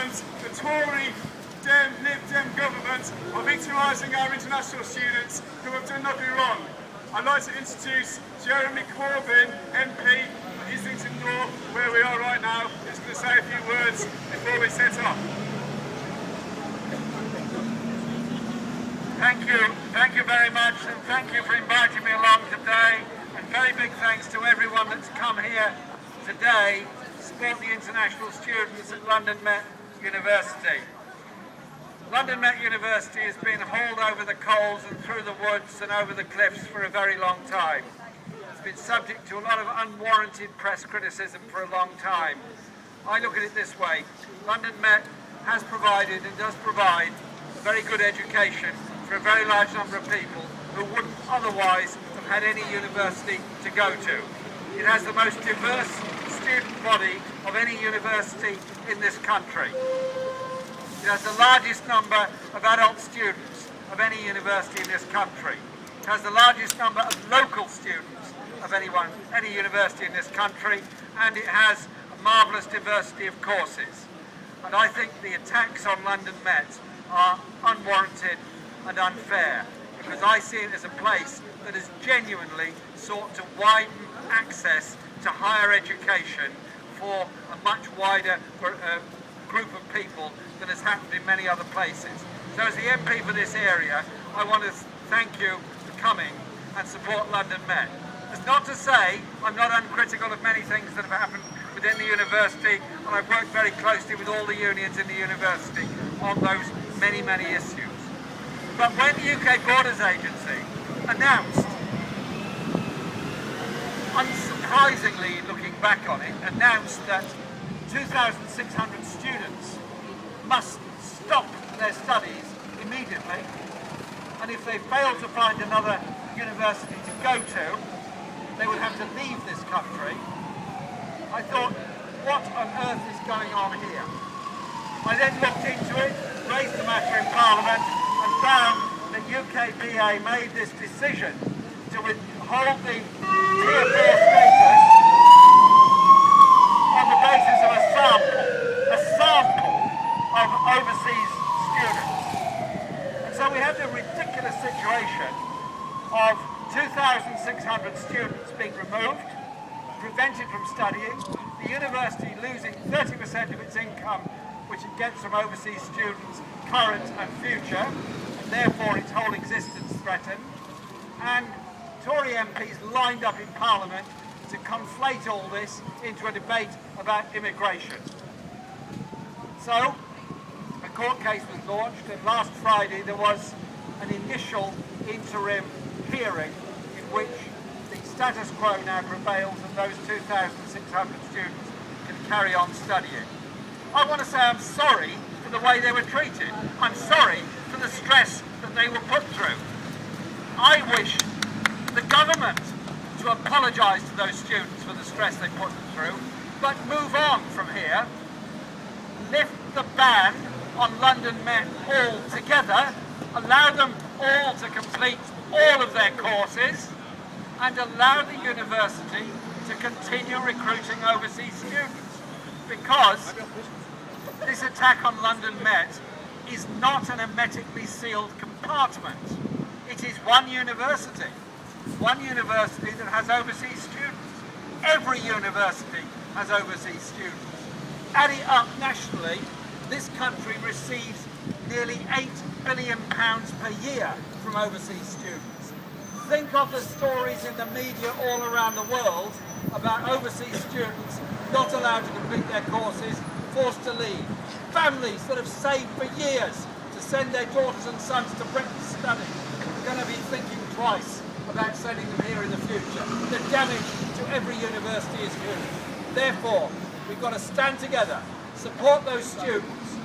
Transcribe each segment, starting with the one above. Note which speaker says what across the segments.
Speaker 1: and the Tory Lib Dem government are victimising our international students who have done nothing wrong. I'd like to introduce Jeremy Corbyn, MP of Islington North, where we are right now. He's going to say a few words before we set off.
Speaker 2: Thank you very much, and thank you for inviting me along today. And very big thanks to everyone that's come here today to support the international students at London Met University. London Met University has been hauled over the coals and through the woods and over the cliffs for a very long time. It's been subject to a lot of unwarranted press criticism for a long time. I look at it this way: London Met has provided and does provide a very good education for a very large number of people who wouldn't otherwise have had any university to go to. It has the most diverse student body of any university in this country. It has the largest number of adult students of any university in this country. It has the largest number of local students of any university in this country, and it has a marvellous diversity of courses. And I think the attacks on London Met are unwarranted and unfair, because I see it as a place that has genuinely sought to widen access to higher education for a much wider group of people than has happened in many other places. So as the MP for this area, I want to thank you for coming and support London Met. It's not to say I'm not uncritical of many things that have happened within the university, and I've worked very closely with all the unions in the university on those many issues. But when the UK Borders Agency announced, unsurprisingly looking back on it, announced that 2,600 students must stop their studies immediately, and if they fail to find another university to go to, they would have to leave this country. I thought, what on earth is going on here? I then looked into it, raised the matter in Parliament, and found that UKBA made this decision to withhold the Tier 4 status on the basis of a sample of overseas students. And so we have the ridiculous situation of 2,600 students being removed, prevented from studying, the university losing 30% of its income which it gets from overseas students, current and future, and therefore its whole existence threatened, and Tory MPs lined up in Parliament to conflate all this into a debate about immigration. So, a court case was launched, and last Friday there was an initial interim hearing in which the status quo now prevails and those 2,600 students can carry on studying. I want to say I'm sorry for the way they were treated. I'm sorry for the stress that they were put through. I wish the government to apologise to those students for the stress they put them through, but move on from here, lift the ban on London Met altogether, allow them all to complete all of their courses, and allow the university to continue recruiting overseas students. Because this attack on London Met is not an hermetically sealed compartment. It is one university that has overseas students. Every university has overseas students. Add it up nationally, this country receives nearly £8 billion per year from overseas students. Think of the stories in the media all around the world about overseas students not allowed to complete their courses, forced to leave. Families that have saved for years to send their daughters and sons to Britain to study are going to be thinking twice about sending them here in the future. The damage to every university is huge. Therefore, we've got to stand together, support those students,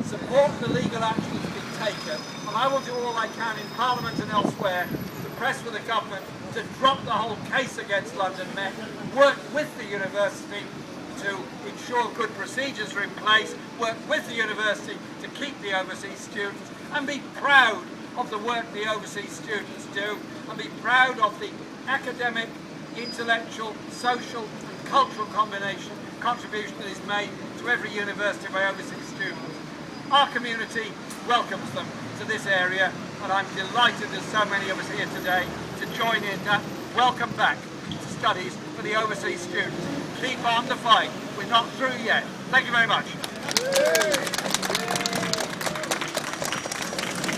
Speaker 2: support the legal action that's been taken, and I will do all I can in Parliament and elsewhere to press for the government to drop the whole case against London Met, work with the university to ensure good procedures are in place, work with the university to keep the overseas students, and be proud of the work the overseas students do, and be proud of the academic, intellectual, social and cultural contribution that is made to every university by overseas students. students. Our community welcomes them to this area, and I'm delighted there's so many of us here today to join in that welcome back to studies for the overseas students. Keep on the fight. We're not through yet. Thank you very much.